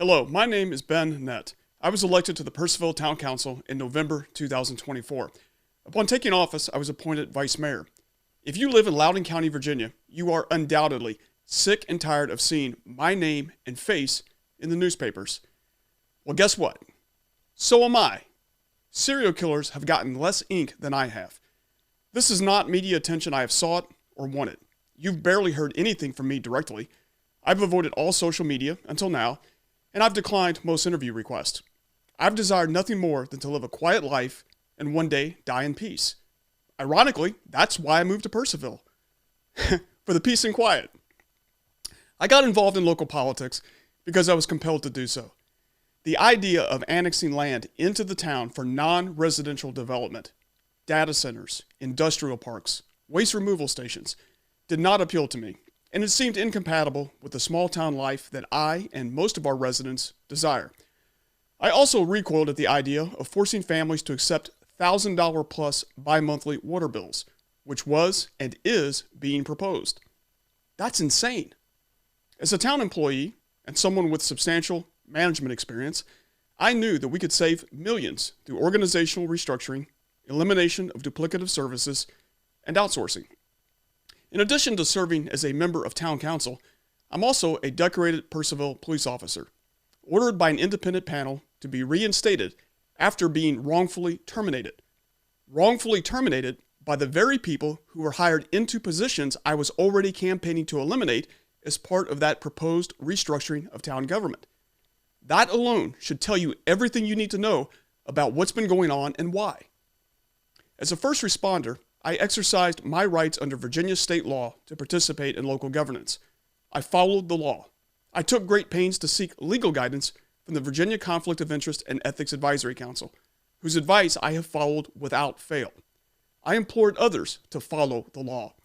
Hello, my name is Ben Nett. I was elected to the Purcellville Town Council in November 2024. Upon taking office, I was appointed Vice Mayor. If you live in Loudoun County, Virginia, you are undoubtedly sick and tired of seeing my name and face in the newspapers. Well, guess what? So am I. Serial killers have gotten less ink than I have. This is not media attention I have sought or wanted. You've barely heard anything from me directly. I've avoided all social media until now, and I've declined most interview requests. I've desired nothing more than to live a quiet life and one day die in peace. Ironically, that's why I moved to Purcellville. For the peace and quiet. I got involved in local politics because I was compelled to do so. The idea of annexing land into the town for non-residential development, data centers, industrial parks, waste removal stations, did not appeal to me, and it seemed incompatible with the small town life that I and most of our residents desire. I also recoiled at the idea of forcing families to accept $1,000 plus bi-monthly water bills, which was and is being proposed. That's insane. As a town employee and someone with substantial management experience, I knew that we could save millions through organizational restructuring, elimination of duplicative services, and outsourcing. In addition to serving as a member of town council, I'm also a decorated Purcellville police officer, ordered by an independent panel to be reinstated after being wrongfully terminated. Wrongfully terminated by the very people who were hired into positions I was already campaigning to eliminate as part of that proposed restructuring of town government. That alone should tell you everything you need to know about what's been going on and why. As a first responder, I exercised my rights under Virginia state law to participate in local governance. I followed the law. I took great pains to seek legal guidance from the Virginia Conflict of Interest and Ethics Advisory Council, whose advice I have followed without fail. I implored others to follow the law.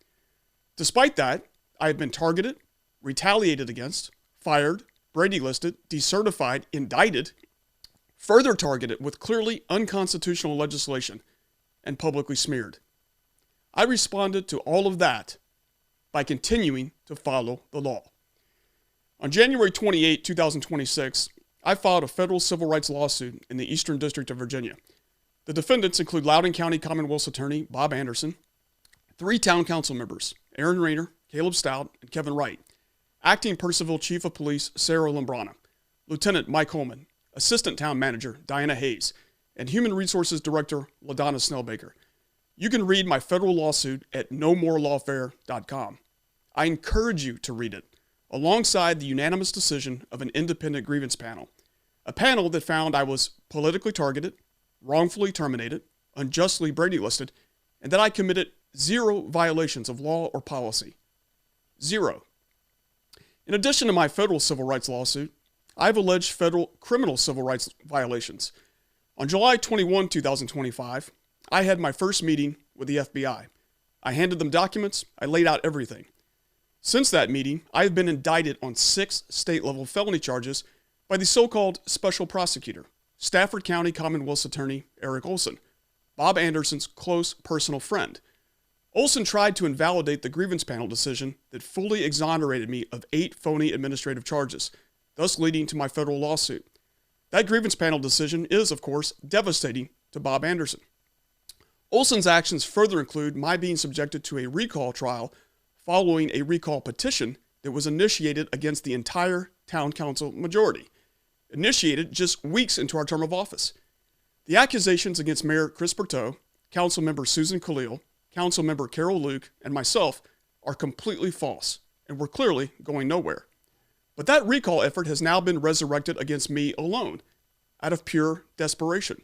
Despite that, I have been targeted, retaliated against, fired, Brady listed, decertified, indicted, further targeted with clearly unconstitutional legislation, and publicly smeared. I responded to all of that by continuing to follow the law. On January 28, 2026, I filed a federal civil rights lawsuit in the Eastern District of Virginia. The defendants include Loudoun County Commonwealth's attorney Bob Anderson, 3 town council members, Aaron Rayner, Caleb Stout, and Kevin Wright, Acting Purcellville Chief of Police Sarah Lambrana, Lieutenant Mike Holman, Assistant Town Manager Diana Hayes, and Human Resources Director LaDonna Snellbaker. You can read my federal lawsuit at nomorelawfare.com. I encourage you to read it, alongside the unanimous decision of an independent grievance panel, a panel that found I was politically targeted, wrongfully terminated, unjustly Brady listed, and that I committed 0 violations of law or policy. 0. In addition to my federal civil rights lawsuit, I've alleged federal criminal civil rights violations. On July 21, 2025, I had my first meeting with the FBI. I handed them documents, I laid out everything. Since that meeting, I have been indicted on 6 state-level felony charges by the so-called special prosecutor, Stafford County Commonwealth's attorney Eric Olson, Bob Anderson's close personal friend. Olson tried to invalidate the grievance panel decision that fully exonerated me of 8 phony administrative charges, thus leading to my federal lawsuit. That grievance panel decision is, of course, devastating to Bob Anderson. Olson's actions further include my being subjected to a recall trial following a recall petition that was initiated against the entire town council majority, initiated just weeks into our term of office. The accusations against Mayor Chris Berteau, Councilmember Susan Khalil, Councilmember Carol Luke, and myself are completely false and were clearly going nowhere. But that recall effort has now been resurrected against me alone, out of pure desperation.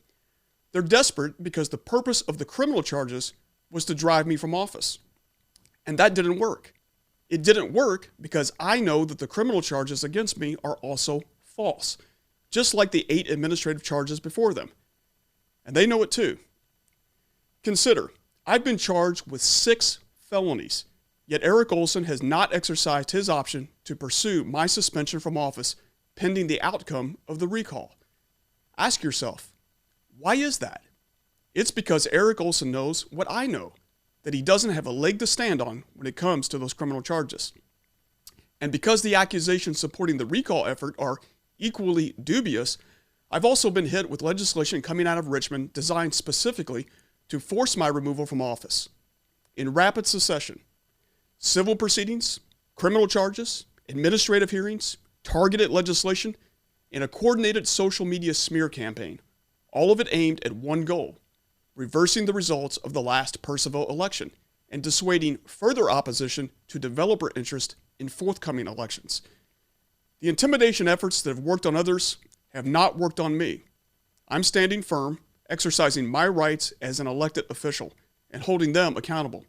They're desperate because the purpose of the criminal charges was to drive me from office. And that didn't work. It didn't work because I know that the criminal charges against me are also false, just like the 8 administrative charges before them. And they know it too. Consider, I've been charged with 6 felonies, yet Eric Olson has not exercised his option to pursue my suspension from office pending the outcome of the recall. Ask yourself, why is that? It's because Eric Olson knows what I know, that he doesn't have a leg to stand on when it comes to those criminal charges. And because the accusations supporting the recall effort are equally dubious, I've also been hit with legislation coming out of Richmond designed specifically to force my removal from office. In rapid succession, civil proceedings, criminal charges, administrative hearings, targeted legislation, and a coordinated social media smear campaign, all of it aimed at one goal: reversing the results of the last Purcellville election and dissuading further opposition to developer interest in forthcoming elections. The intimidation efforts that have worked on others have not worked on me. I'm standing firm, exercising my rights as an elected official, and holding them accountable.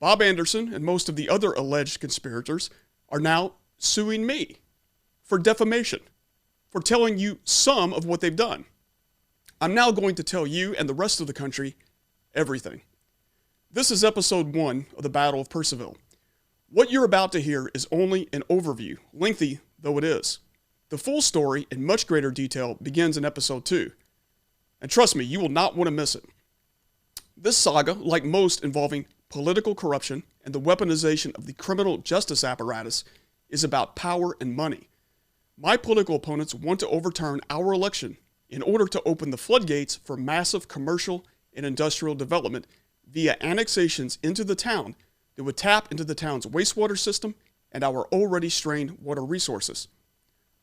Bob Anderson and most of the other alleged conspirators are now suing me for defamation, for telling you some of what they've done. I'm now going to tell you and the rest of the country everything. This is episode 1 of the Battle of Purcellville. What you're about to hear is only an overview, lengthy though it is. The full story in much greater detail begins in episode 2. And trust me, you will not want to miss it. This saga, like most involving political corruption and the weaponization of the criminal justice apparatus, is about power and money. My political opponents want to overturn our election in order to open the floodgates for massive commercial and industrial development via annexations into the town that would tap into the town's wastewater system and our already strained water resources.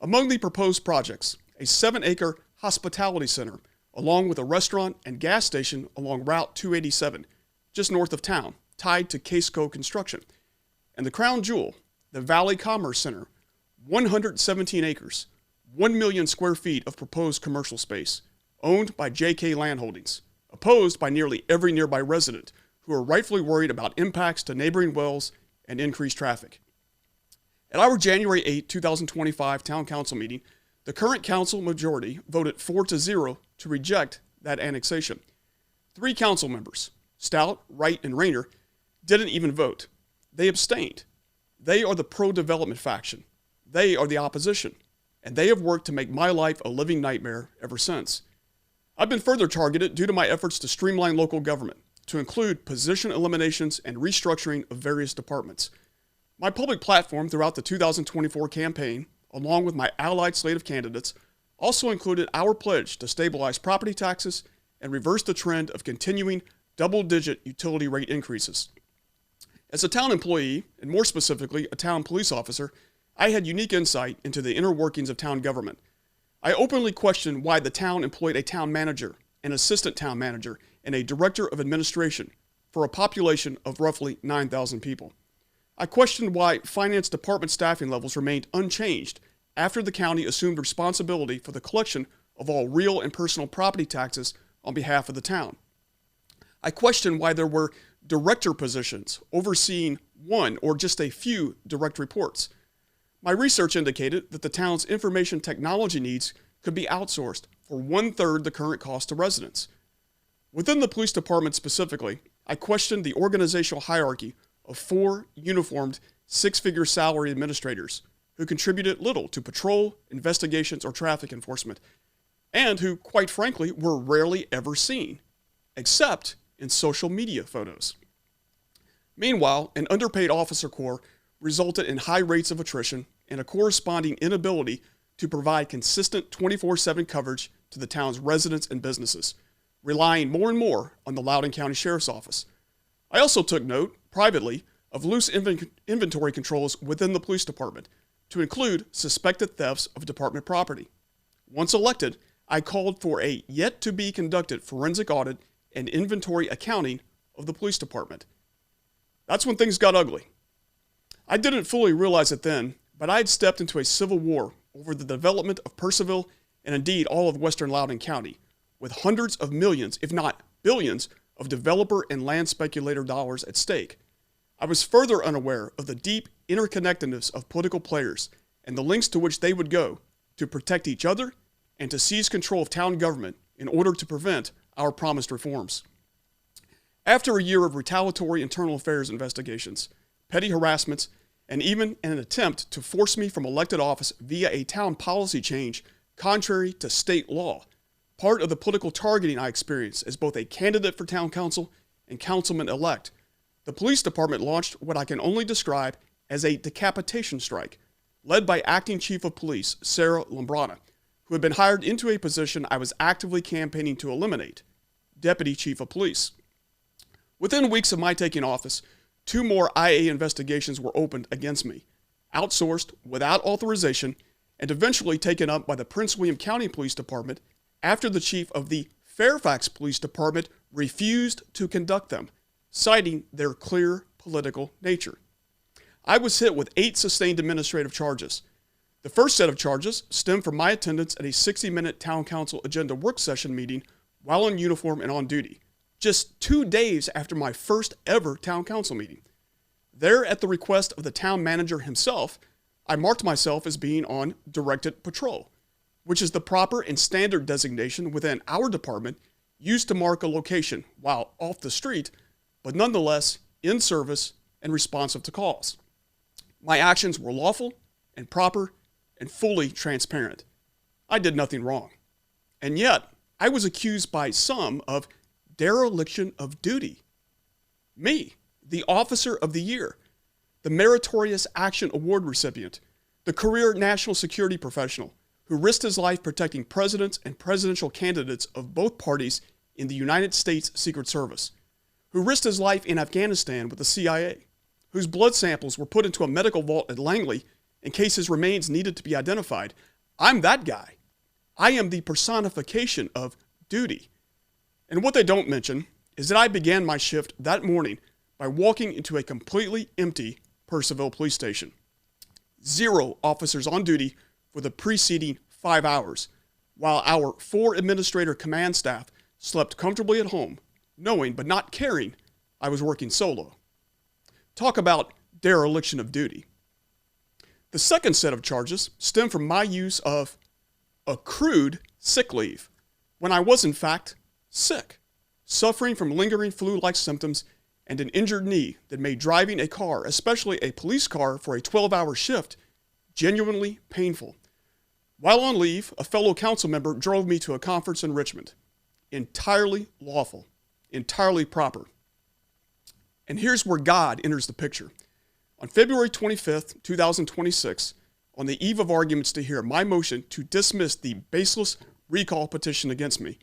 Among the proposed projects, a 7-acre hospitality center, along with a restaurant and gas station along Route 287, just north of town, tied to Casco Construction, and the crown jewel, the Valley Commerce Center, 117 acres, 1 million square feet of proposed commercial space, owned by JK Land Holdings, opposed by nearly every nearby resident who are rightfully worried about impacts to neighboring wells and increased traffic. At our January 8, 2025 Town Council meeting, the current council majority voted 4-0 to reject that annexation. 3 council members, Stout, Wright, and Rayner, didn't even vote. They abstained. They are the pro-development faction. They are the opposition. And they have worked to make my life a living nightmare ever since. I've been further targeted due to my efforts to streamline local government, to include position eliminations and restructuring of various departments. My public platform throughout the 2024 campaign, along with my allied slate of candidates, also included our pledge to stabilize property taxes and reverse the trend of continuing double-digit utility rate increases. As a town employee, and more specifically a town police officer, I had unique insight into the inner workings of town government. I openly questioned why the town employed a town manager, an assistant town manager, and a director of administration for a population of roughly 9,000 people. I questioned why finance department staffing levels remained unchanged after the county assumed responsibility for the collection of all real and personal property taxes on behalf of the town. I questioned why there were director positions overseeing one or just a few direct reports. My research indicated that the town's information technology needs could be outsourced for 1/3 the current cost to residents. Within the police department specifically, I questioned the organizational hierarchy of 4 uniformed 6-figure salary administrators who contributed little to patrol, investigations, or traffic enforcement, and who, quite frankly, were rarely ever seen, except in social media photos. Meanwhile, an underpaid officer corps resulted in high rates of attrition and a corresponding inability to provide consistent 24/7 coverage to the town's residents and businesses, relying more and more on the Loudoun County Sheriff's Office. I also took note, privately, of loose inventory controls within the police department, to include suspected thefts of department property. Once elected, I called for a yet-to-be-conducted forensic audit and inventory accounting of the police department. That's when things got ugly. I didn't fully realize it then, but I had stepped into a civil war over the development of Purcellville and indeed all of western Loudoun County, with hundreds of millions, if not billions, of developer and land speculator dollars at stake. I was further unaware of the deep interconnectedness of political players and the lengths to which they would go to protect each other and to seize control of town government in order to prevent our promised reforms. After a year of retaliatory internal affairs investigations, petty harassments, and even an attempt to force me from elected office via a town policy change contrary to state law, part of the political targeting I experienced as both a candidate for town council and councilman-elect, the police department launched what I can only describe as a decapitation strike, led by Acting Chief of Police Sarah Lambrana, who had been hired into a position I was actively campaigning to eliminate, Deputy Chief of Police. Within weeks of my taking office, 2 more IA investigations were opened against me, outsourced without authorization, and eventually taken up by the Prince William County Police Department after the chief of the Fairfax Police Department refused to conduct them, citing their clear political nature. I was hit with 8 sustained administrative charges. The first set of charges stemmed from my attendance at a 60-minute town council agenda work session meeting while in uniform and on duty, just 2 days after my first ever town council meeting. There, at the request of the town manager himself, I marked myself as being on directed patrol, which is the proper and standard designation within our department used to mark a location while off the street, but nonetheless in service and responsive to calls. My actions were lawful and proper and fully transparent. I did nothing wrong. And yet, I was accused by some of dereliction of duty. Me, the Officer of the Year, the Meritorious Action Award recipient, the career national security professional who risked his life protecting presidents and presidential candidates of both parties in the United States Secret Service, who risked his life in Afghanistan with the CIA, whose blood samples were put into a medical vault at Langley in case his remains needed to be identified. I'm that guy. I am the personification of duty. And what they don't mention is that I began my shift that morning by walking into a completely empty Purcellville police station. 0 officers on duty for the preceding 5 hours, while our 4 administrator command staff slept comfortably at home, knowing but not caring I was working solo. Talk about dereliction of duty. The second set of charges stem from my use of accrued sick leave, when I was in fact sick, suffering from lingering flu-like symptoms and an injured knee that made driving a car, especially a police car for a 12-hour shift, genuinely painful. While on leave, a fellow council member drove me to a conference in Richmond. Entirely lawful, entirely proper. And here's where God enters the picture. On February 25th, 2026, on the eve of arguments to hear my motion to dismiss the baseless recall petition against me,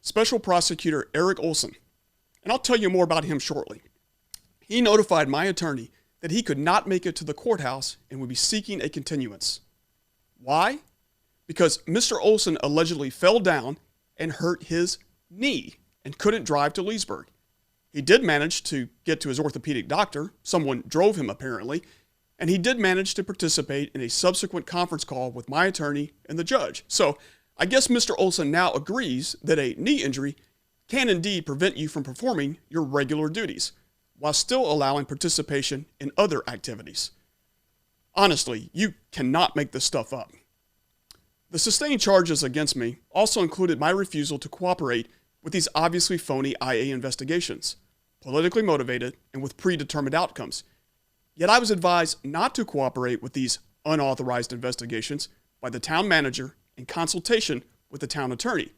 Special Prosecutor Eric Olson, and I'll tell you more about him shortly, he notified my attorney that he could not make it to the courthouse and would be seeking a continuance. Why? Because Mr. Olson allegedly fell down and hurt his knee and couldn't drive to Leesburg. He did manage to get to his orthopedic doctor, someone drove him apparently, and he did manage to participate in a subsequent conference call with my attorney and the judge. So I guess Mr. Olson now agrees that a knee injury can indeed prevent you from performing your regular duties, while still allowing participation in other activities. Honestly, you cannot make this stuff up. The sustained charges against me also included my refusal to cooperate with these obviously phony IA investigations, politically motivated and with predetermined outcomes. Yet I was advised not to cooperate with these unauthorized investigations by the town manager in consultation with the town attorney,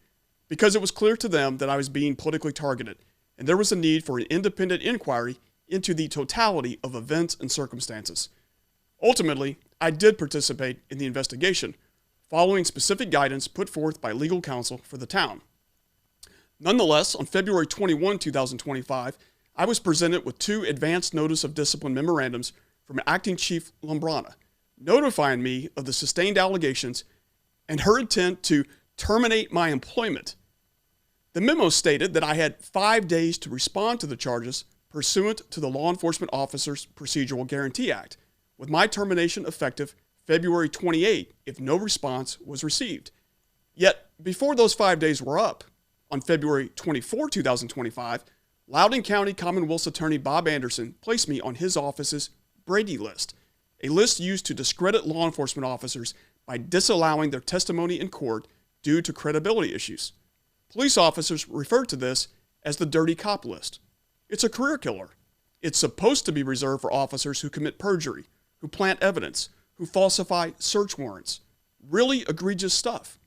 because it was clear to them that I was being politically targeted, and there was a need for an independent inquiry into the totality of events and circumstances. Ultimately, I did participate in the investigation, following specific guidance put forth by legal counsel for the town. Nonetheless, on February 21, 2025, I was presented with 2 advance notice of discipline memorandums from Acting Chief Lambrana, notifying me of the sustained allegations and her intent to terminate my employment. The memo stated that I had 5 days to respond to the charges pursuant to the Law Enforcement Officers Procedural Guarantee Act, with my termination effective February 28 if no response was received. Yet, before those 5 days were up, on February 24, 2025, Loudoun County Commonwealth's Attorney Bob Anderson placed me on his office's Brady List, a list used to discredit law enforcement officers by disallowing their testimony in court due to credibility issues. Police officers refer to this as the dirty cop list. It's a career killer. It's supposed to be reserved for officers who commit perjury, who plant evidence, who falsify search warrants. Really egregious stuff.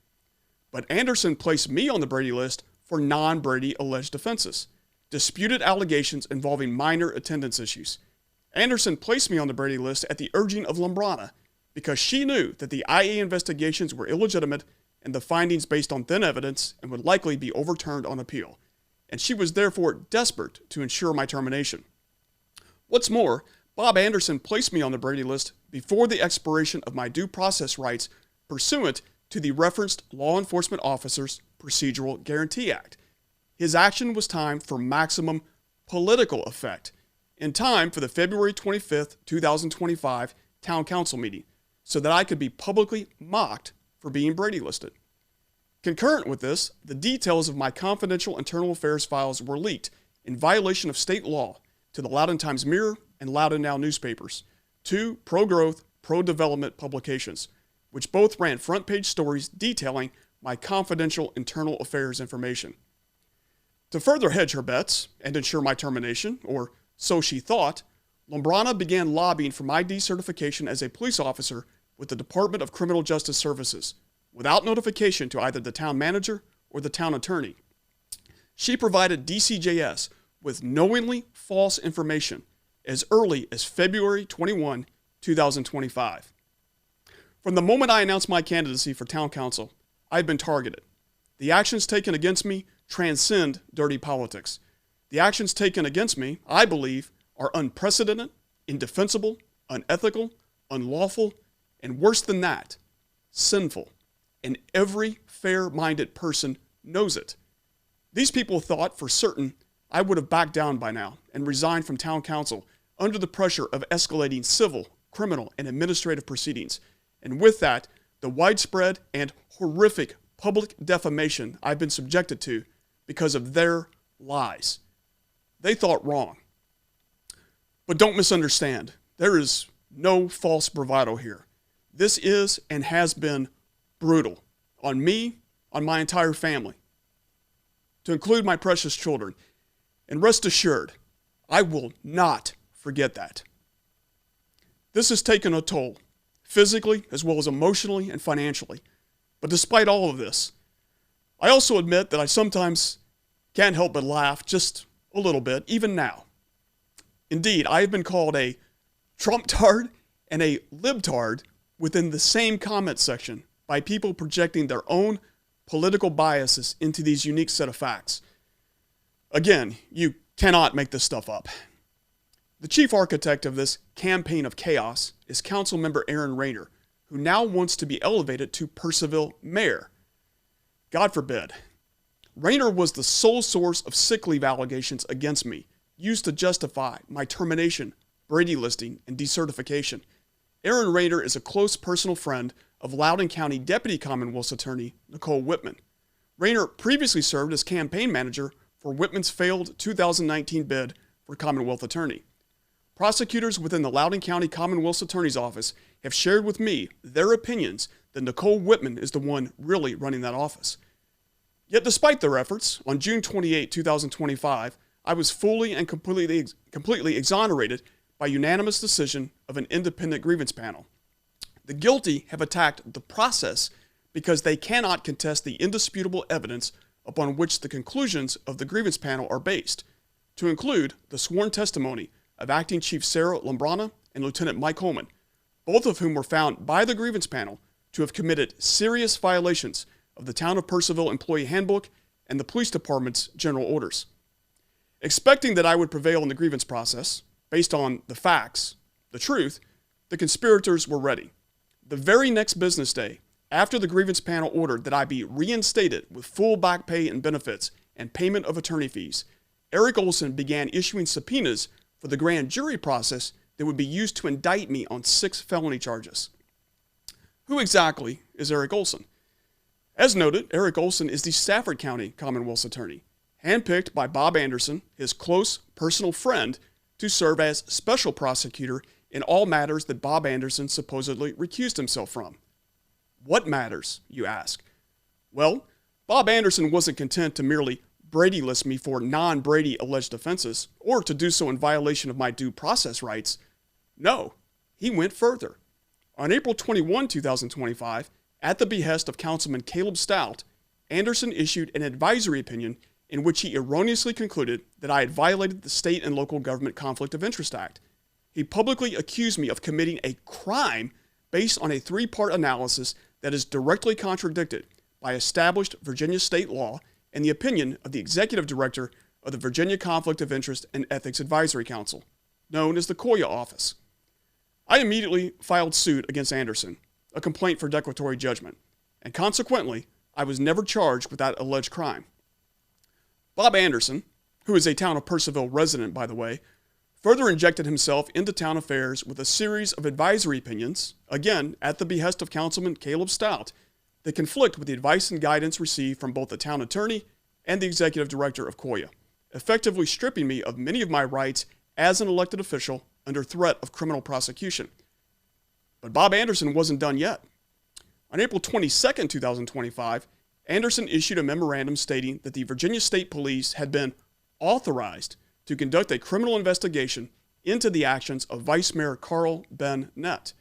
But Anderson placed me on the Brady List for non-Brady alleged offenses, disputed allegations involving minor attendance issues. Anderson placed me on the Brady List at the urging of Lambrana, because she knew that the IA investigations were illegitimate and the findings based on thin evidence and would likely be overturned on appeal, and she was therefore desperate to ensure my termination. What's more, Bob Anderson placed me on the Brady list before the expiration of my due process rights pursuant to the referenced Law Enforcement Officers Procedural Guarantee Act. His action was timed for maximum political effect, in time for the February 25th, 2025 Town Council meeting, so that I could be publicly mocked for being Brady listed. Concurrent with this, the details of my confidential internal affairs files were leaked in violation of state law to the Loudoun Times-Mirror and Loudoun Now newspapers, two pro-growth, pro-development publications, which both ran front-page stories detailing my confidential internal affairs information. To further hedge her bets and ensure my termination, or so she thought, Lombrana began lobbying for my decertification as a police officer with the Department of Criminal Justice Services, without notification to either the town manager or the town attorney. She provided DCJS with knowingly false information as early as February 21, 2025. From the moment I announced my candidacy for town council, I've been targeted. The actions taken against me transcend dirty politics. The actions taken against me, I believe, are unprecedented, indefensible, unethical, unlawful, and worse than that, sinful. And every fair-minded person knows it. These people thought for certain I would have backed down by now and resigned from town council under the pressure of escalating civil, criminal, and administrative proceedings, and with that, the widespread and horrific public defamation I've been subjected to because of their lies. They thought wrong. But don't misunderstand. There is no false bravado here. This is and has been brutal on me, on my entire family, to include my precious children. And rest assured, I will not forget that. This has taken a toll, physically as well as emotionally and financially. But despite all of this, I also admit that I sometimes can't help but laugh just a little bit, even now. Indeed, I have been called a Trump-tard and a libtard within the same comment section by people projecting their own political biases into these unique set of facts. Again, you cannot make this stuff up. The chief architect of this campaign of chaos is Councilmember Aaron Rayner, who now wants to be elevated to Purcellville mayor. God forbid. Rayner was the sole source of sick leave allegations against me, used to justify my termination, Brady listing, and decertification. Aaron Rayner is a close personal friend of Loudoun County Deputy Commonwealth's Attorney Nicole Whitman. Rayner previously served as campaign manager for Whitman's failed 2019 bid for Commonwealth Attorney. Prosecutors within the Loudoun County Commonwealth's Attorney's Office have shared with me their opinions that Nicole Whitman is the one really running that office. Yet despite their efforts, on June 28, 2025, I was fully and completely exonerated by unanimous decision of an independent grievance panel. The guilty have attacked the process because they cannot contest the indisputable evidence upon which the conclusions of the grievance panel are based, to include the sworn testimony of Acting Chief Sarah Lombrana and Lieutenant Mike Holman, both of whom were found by the grievance panel to have committed serious violations of the Town of Purcellville Employee Handbook and the Police Department's general orders. Expecting that I would prevail in the grievance process, based on the facts, the truth, the conspirators were ready. The very next business day, after the grievance panel ordered that I be reinstated with full back pay and benefits and payment of attorney fees, Eric Olson began issuing subpoenas for the grand jury process that would be used to indict me on 6 felony charges. Who exactly is Eric Olson? As noted, Eric Olson is the Stafford County Commonwealth's Attorney, handpicked by Bob Anderson, his close personal friend, to serve as special prosecutor in all matters that Bob Anderson supposedly recused himself from. What matters, you ask? Well, Bob Anderson wasn't content to merely Brady list me for non-Brady alleged offenses, or to do so in violation of my due process rights. No, he went further. On April 21, 2025, at the behest of Councilman Caleb Stout, Anderson issued an advisory opinion in which he erroneously concluded that I had violated the State and Local Government Conflict of Interest Act. He publicly accused me of committing a crime based on a three-part analysis that is directly contradicted by established Virginia state law and the opinion of the executive director of the Virginia Conflict of Interest and Ethics Advisory Council, known as the COIA office. I immediately filed suit against Anderson, a complaint for declaratory judgment, and consequently, I was never charged with that alleged crime. Bob Anderson, who is a town of Purcellville resident, by the way, further injected himself into town affairs with a series of advisory opinions, again at the behest of Councilman Caleb Stout, that conflict with the advice and guidance received from both the town attorney and the executive director of COIA, effectively stripping me of many of my rights as an elected official under threat of criminal prosecution. But Bob Anderson wasn't done yet. On April 22, 2025, Anderson issued a memorandum stating that the Virginia State Police had been authorized to conduct a criminal investigation into the actions of Vice Mayor Carl Ben Nett.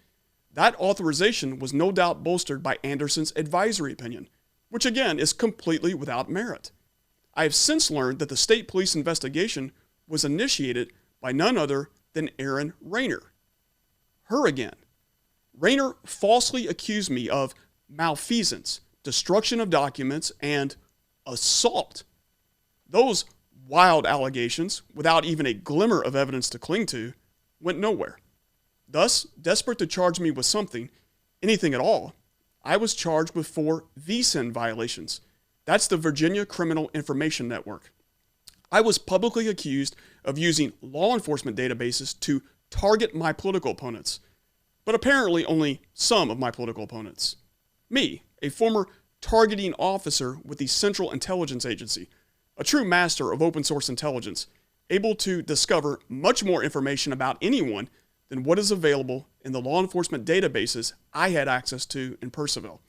That authorization was no doubt bolstered by Anderson's advisory opinion, which again is completely without merit. I have since learned that the state police investigation was initiated by none other than Erin Rayner. Her again. Rayner falsely accused me of malfeasance, destruction of documents, and assault. Those wild allegations, without even a glimmer of evidence to cling to, went nowhere. Thus, desperate to charge me with something, anything at all, I was charged with 4 VSIN violations. That's the Virginia Criminal Information Network. I was publicly accused of using law enforcement databases to target my political opponents, but apparently only some of my political opponents. Me, a former targeting officer with the Central Intelligence Agency, a true master of open source intelligence, able to discover much more information about anyone than what is available in the law enforcement databases I had access to in Purcellville.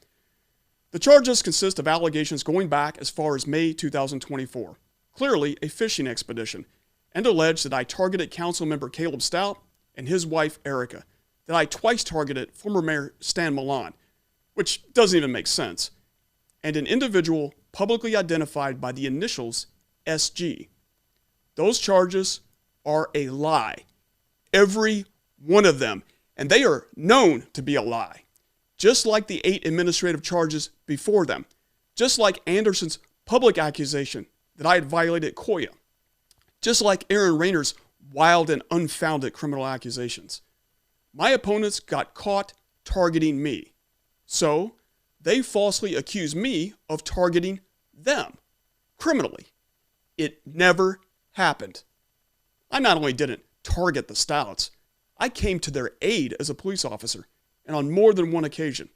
The charges consist of allegations going back as far as May 2024, clearly a fishing expedition, and allege that I targeted Councilmember Caleb Stout and his wife Erica, that I twice targeted former Mayor Stan Milan, which doesn't even make sense, and an individual publicly identified by the initials SG. Those charges are a lie. Every one of them. And they are known to be a lie. Just like the 8 administrative charges before them. Just like Anderson's public accusation that I had violated COIA. Just like Erin Rayner's wild and unfounded criminal accusations. My opponents got caught targeting me. So, they falsely accused me of targeting them criminally. It never happened. I not only didn't target the Stouts, I came to their aid as a police officer, and on more than one occasion.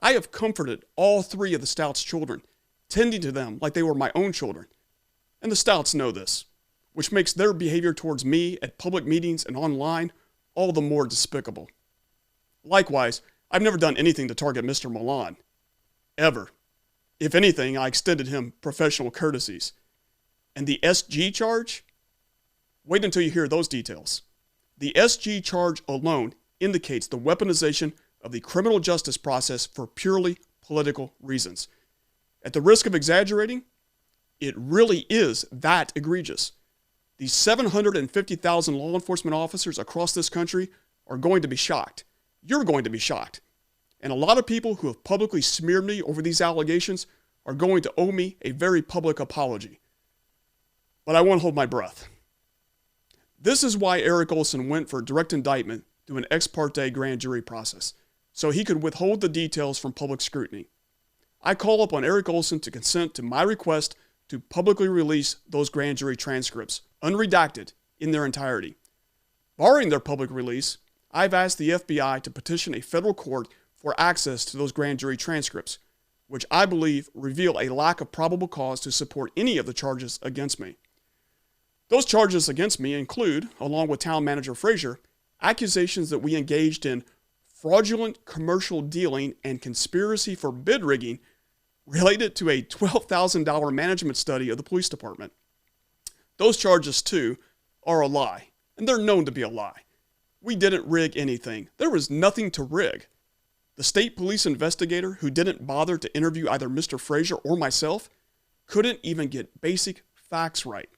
I have comforted all 3 of the Stouts' children, tending to them like they were my own children. And the Stouts know this, which makes their behavior towards me at public meetings and online all the more despicable. Likewise, I've never done anything to target Mr. Milan. Ever. If anything, I extended him professional courtesies. And the SG charge? Wait until you hear those details. The SG charge alone indicates the weaponization of the criminal justice process for purely political reasons. At the risk of exaggerating, it really is that egregious. The 750,000 law enforcement officers across this country are going to be shocked. You're going to be shocked. And a lot of people who have publicly smeared me over these allegations are going to owe me a very public apology. But I won't hold my breath. This is why Eric Olson went for direct indictment through an ex parte grand jury process, so he could withhold the details from public scrutiny. I call upon Eric Olson to consent to my request to publicly release those grand jury transcripts, unredacted, in their entirety. Barring their public release, I've asked the FBI to petition a federal court for access to those grand jury transcripts, which I believe reveal a lack of probable cause to support any of the charges against me. Those charges against me include, along with Town Manager Frazier, accusations that we engaged in fraudulent commercial dealing and conspiracy for bid rigging related to a $12,000 management study of the police department. Those charges, too, are a lie, and they're known to be a lie. We didn't rig anything. There was nothing to rig. The state police investigator who didn't bother to interview either Mr. Frazier or myself couldn't even get basic facts right.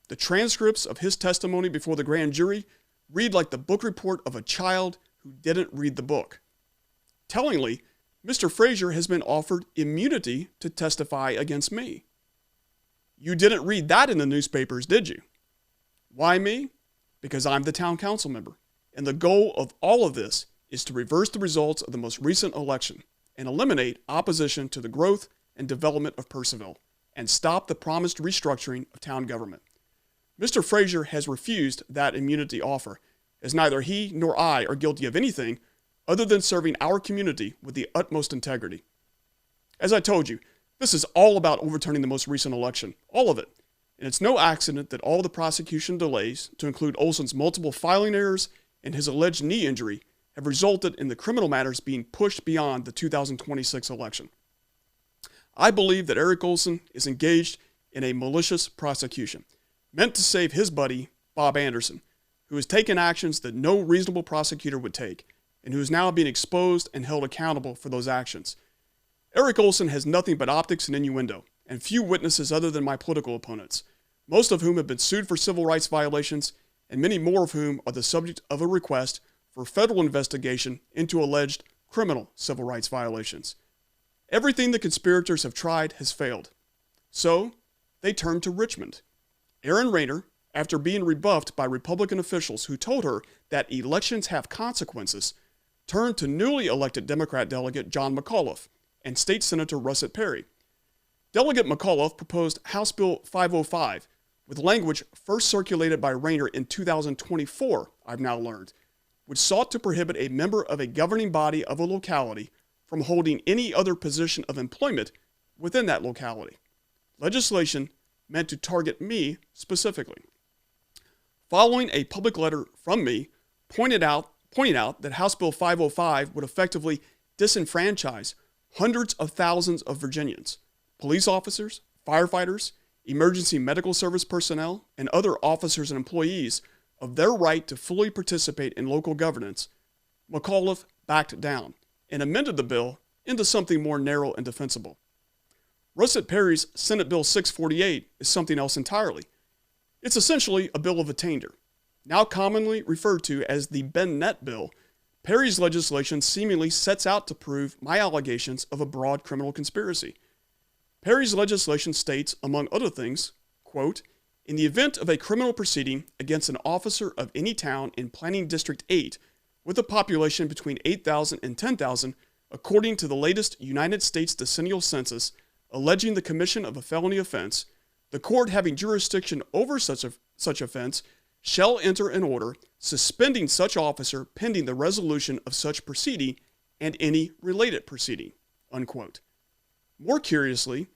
The transcripts of his testimony before the grand jury read like the book report of a child who didn't read the book. Tellingly, Mr. Frazier has been offered immunity to testify against me. You didn't read that in the newspapers, did you? Why me? Because I'm the town council member, and the goal of all of this is to reverse the results of the most recent election and eliminate opposition to the growth and development of Purcellville and stop the promised restructuring of town government. Mr. Frazier has refused that immunity offer, as neither he nor I are guilty of anything other than serving our community with the utmost integrity. As I told you, this is all about overturning the most recent election, all of it. And it's no accident that all the prosecution delays, to include Olson's multiple filing errors and his alleged knee injury, have resulted in the criminal matters being pushed beyond the 2026 election. I believe that Eric Olson is engaged in a malicious prosecution, meant to save his buddy, Bob Anderson, who has taken actions that no reasonable prosecutor would take, and who is now being exposed and held accountable for those actions. Eric Olson has nothing but optics and innuendo, and few witnesses other than my political opponents, most of whom have been sued for civil rights violations, and many more of whom are the subject of a request for federal investigation into alleged criminal civil rights violations. Everything the conspirators have tried has failed. So, they turned to Richmond. Erin Rayner, after being rebuffed by Republican officials who told her that elections have consequences, turned to newly elected Democrat delegate John McAuliffe and State Senator Russet Perry. Delegate McAuliffe proposed House Bill 505, with language first circulated by Rayner in 2024, I've now learned, which sought to prohibit a member of a governing body of a locality from holding any other position of employment within that locality. Legislation meant to target me specifically. Following a public letter from me pointing out that House Bill 505 would effectively disenfranchise hundreds of thousands of Virginians, police officers, firefighters, emergency medical service personnel, and other officers and employees of their right to fully participate in local governance, McAuliffe backed down and amended the bill into something more narrow and defensible. Russet Perry's Senate Bill 648 is something else entirely. It's essentially a bill of attainder. Now commonly referred to as the Bennett Bill, Perry's legislation seemingly sets out to prove my allegations of a broad criminal conspiracy. Perry's legislation states, among other things, quote, in the event of a criminal proceeding against an officer of any town in Planning District 8 with a population between 8,000 and 10,000, according to the latest United States decennial census, alleging the commission of a felony offense, the court having jurisdiction over such offense shall enter an order suspending such officer pending the resolution of such proceeding and any related proceeding, unquote. More curiously,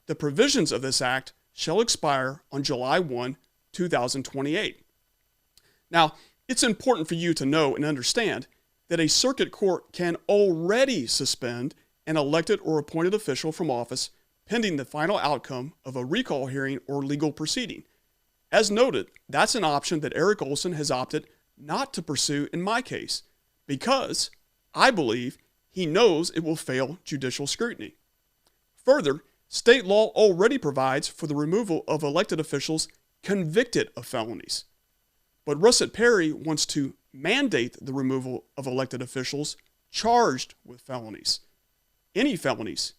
the provisions of this act shall expire on July 1, 2028. Now, it's important for you to know and understand that a circuit court can already suspend an elected or appointed official from office pending the final outcome of a recall hearing or legal proceeding. As noted, that's an option that Eric Olson has opted not to pursue in my case, because I believe he knows it will fail judicial scrutiny. Further, state law already provides for the removal of elected officials convicted of felonies. But Russet Perry wants to mandate the removal of elected officials charged with felonies. Any felonies,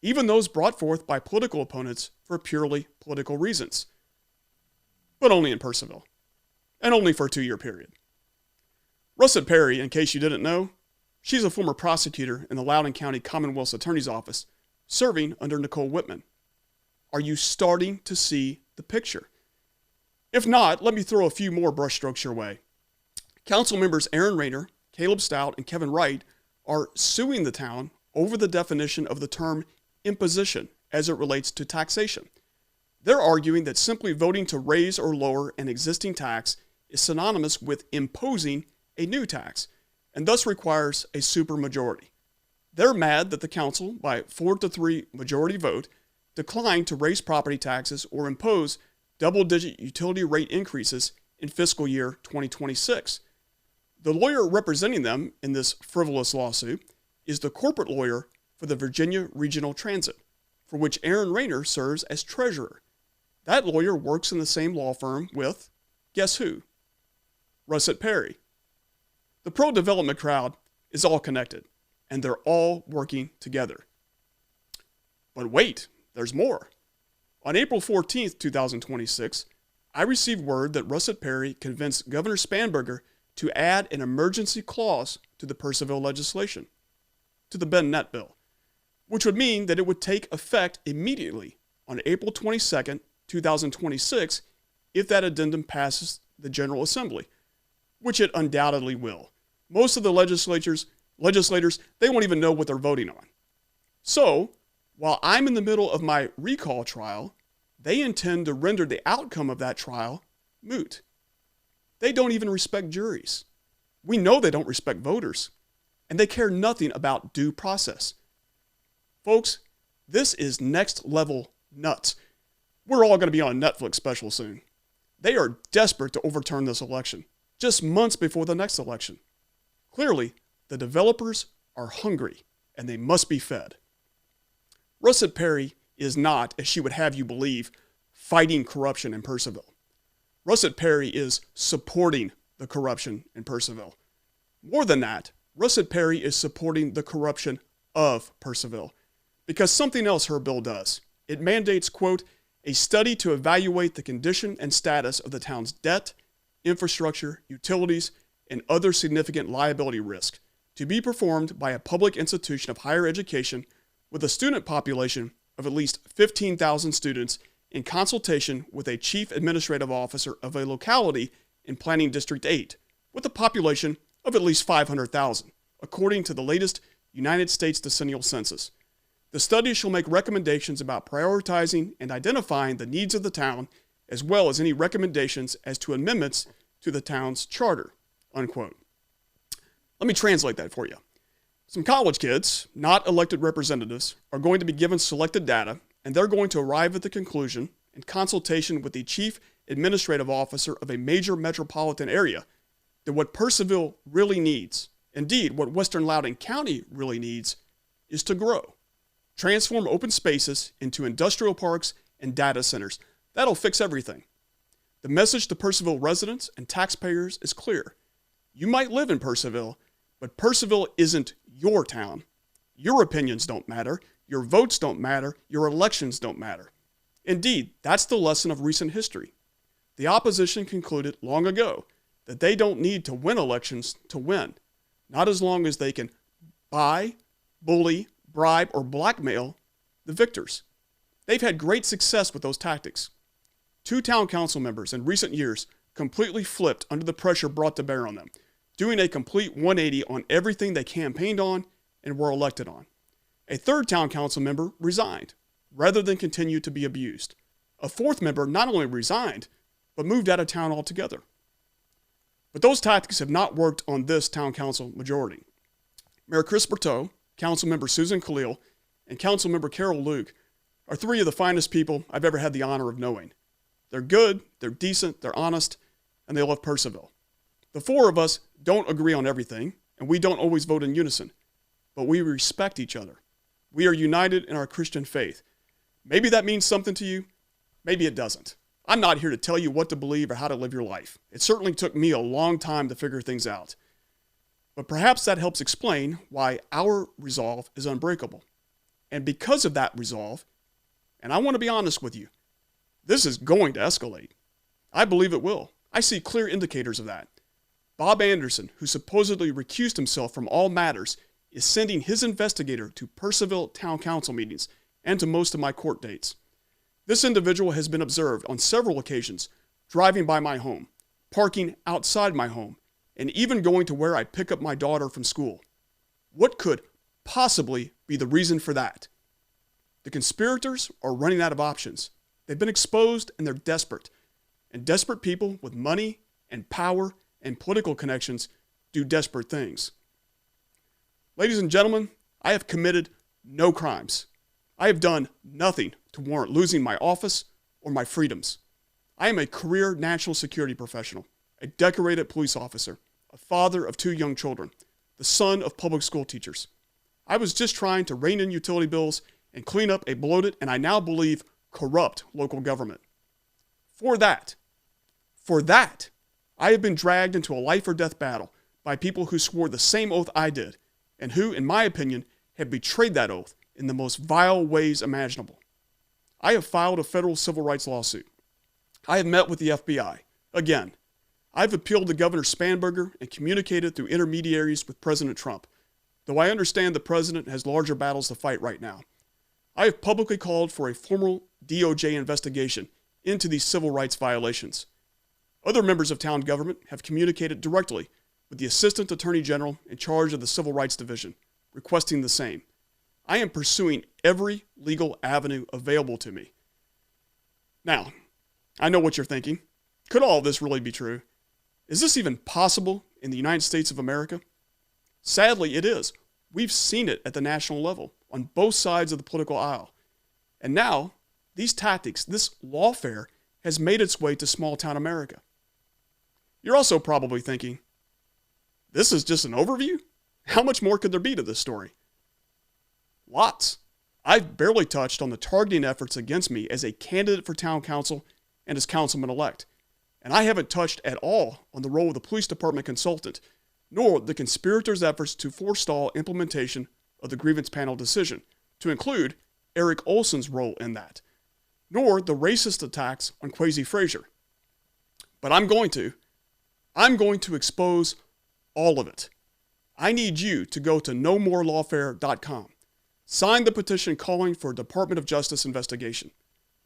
even those brought forth by political opponents for purely political reasons. But only in Purcellville, and only for a 2-year period. Russet Perry, in case you didn't know, she's a former prosecutor in the Loudoun County Commonwealth's Attorney's Office, serving under Nicole Whitman. Are you starting to see the picture? If not, let me throw a few more brushstrokes your way. Council members Erin Rayner, Caleb Stout, and Kevin Wright are suing the town over the definition of the term imposition as it relates to taxation. They're arguing that simply voting to raise or lower an existing tax is synonymous with imposing a new tax, and thus requires a supermajority. They're mad that the council, by 4-3 majority vote, declined to raise property taxes or impose double-digit utility rate increases in fiscal year 2026. The lawyer representing them in this frivolous lawsuit is the corporate lawyer for the Virginia Regional Transit, for which Erin Rayner serves as treasurer. That lawyer works in the same law firm with, guess who? Russet Perry. The pro-development crowd is all connected, and they're all working together. But wait, there's more. On April 14th, 2026, I received word that Russet Perry convinced Governor Spanberger to add an emergency clause to the Purcellville legislation, to the Ben-Net bill, which would mean that it would take effect immediately on April 22nd, 2026, if that addendum passes the General Assembly, which it undoubtedly will. Most of the legislators, they won't even know what they're voting on. So, while I'm in the middle of my recall trial, they intend to render the outcome of that trial moot. They don't even respect juries. We know they don't respect voters, and they care nothing about due process. Folks, this is next level nuts. We're all going to be on a Netflix special soon. They are desperate to overturn this election, just months before the next election. Clearly, the developers are hungry, and they must be fed. Russet Perry is not, as she would have you believe, fighting corruption in Purcellville. Russet Perry is supporting the corruption in Purcellville. More than that, Russet Perry is supporting the corruption of Purcellville, because something else her bill does. It mandates, quote, a study to evaluate the condition and status of the town's debt, infrastructure, utilities, and other significant liability risk to be performed by a public institution of higher education with a student population of at least 15,000 students in consultation with a chief administrative officer of a locality in Planning District 8 with a population of at least 500,000, according to the latest United States Decennial Census. The study shall make recommendations about prioritizing and identifying the needs of the town, as well as any recommendations as to amendments to the town's charter, unquote. Let me translate that for you. Some college kids, not elected representatives, are going to be given selected data, and they're going to arrive at the conclusion, in consultation with the chief administrative officer of a major metropolitan area, that what Purcellville really needs, indeed what Western Loudoun County really needs, is to grow. Transform open spaces into industrial parks and data centers. That'll fix everything. The message to Purcellville residents and taxpayers is clear. You might live in Purcellville, but Purcellville isn't your town. Your opinions don't matter. Your votes don't matter. Your elections don't matter. Indeed, that's the lesson of recent history. The opposition concluded long ago that they don't need to win elections to win, not as long as they can buy, bully, bribe, or blackmail the victors. They've had great success with those tactics. 2 town council members in recent years completely flipped under the pressure brought to bear on them, doing a complete 180 on everything they campaigned on and were elected on. A 3rd town council member resigned, rather than continue to be abused. A 4th member not only resigned, but moved out of town altogether. But those tactics have not worked on this town council majority. Mayor Chris Berteau, Councilmember Susan Khalil, and Councilmember Carol Luke are 3 of the finest people I've ever had the honor of knowing. They're good, they're decent, they're honest, and they love Purcellville. The 4 of us don't agree on everything, and we don't always vote in unison, but we respect each other. We are united in our Christian faith. Maybe that means something to you, maybe it doesn't. I'm not here to tell you what to believe or how to live your life. It certainly took me a long time to figure things out. But perhaps that helps explain why our resolve is unbreakable. And because of that resolve, and I want to be honest with you, this is going to escalate. I believe it will. I see clear indicators of that. Bob Anderson, who supposedly recused himself from all matters, is sending his investigator to Purcellville Town Council meetings and to most of my court dates. This individual has been observed on several occasions driving by my home, parking outside my home, and even going to where I pick up my daughter from school. What could possibly be the reason for that? The conspirators are running out of options. They've been exposed and they're desperate. And desperate people with money and power and political connections do desperate things. Ladies and gentlemen, I have committed no crimes. I have done nothing to warrant losing my office or my freedoms. I am a career national security professional, a decorated police officer, a father of 2 young children, the son of public school teachers. I was just trying to rein in utility bills and clean up a bloated and I now believe corrupt local government. For that, I have been dragged into a life or death battle by people who swore the same oath I did and who, in my opinion, have betrayed that oath in the most vile ways imaginable. I have filed a federal civil rights lawsuit. I have met with the FBI. Again, I've appealed to Governor Spanberger and communicated through intermediaries with President Trump, though I understand the president has larger battles to fight right now. I have publicly called for a formal DOJ investigation into these civil rights violations. Other members of town government have communicated directly with the Assistant Attorney General in charge of the Civil Rights Division, requesting the same. I am pursuing every legal avenue available to me. Now, I know what you're thinking. Could all of this really be true? Is this even possible in the United States of America? Sadly, it is. We've seen it at the national level, on both sides of the political aisle. And now, these tactics, this lawfare, has made its way to small-town America. You're also probably thinking, this is just an overview? How much more could there be to this story? Lots. I've barely touched on the targeting efforts against me as a candidate for town council and as councilman-elect. And I haven't touched at all on the role of the police department consultant, nor the conspirators' efforts to forestall implementation of the grievance panel decision, to include Eric Olson's role in that, nor the racist attacks on Kwesi Frazier. But I'm going to expose all of it. I need you to go to nomorelawfare.com. Sign the petition calling for a Department of Justice investigation.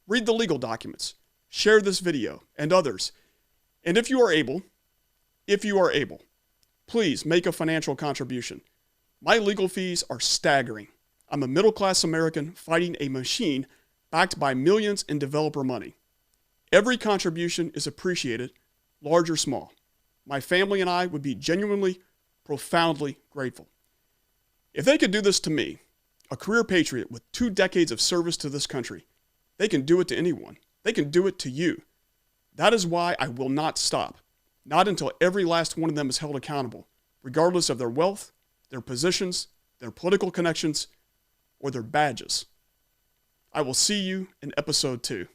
Read the legal documents. Share this video and others. And if you are able, please make a financial contribution. My legal fees are staggering. I'm a middle-class American fighting a machine backed by millions in developer money. Every contribution is appreciated, large or small. My family and I would be genuinely, profoundly grateful. If they could do this to me, a career patriot with 2 decades of service to this country, they can do it to anyone. They can do it to you. That is why I will not stop, not until every last one of them is held accountable, regardless of their wealth, their positions, their political connections, or their badges. I will see you in episode 2.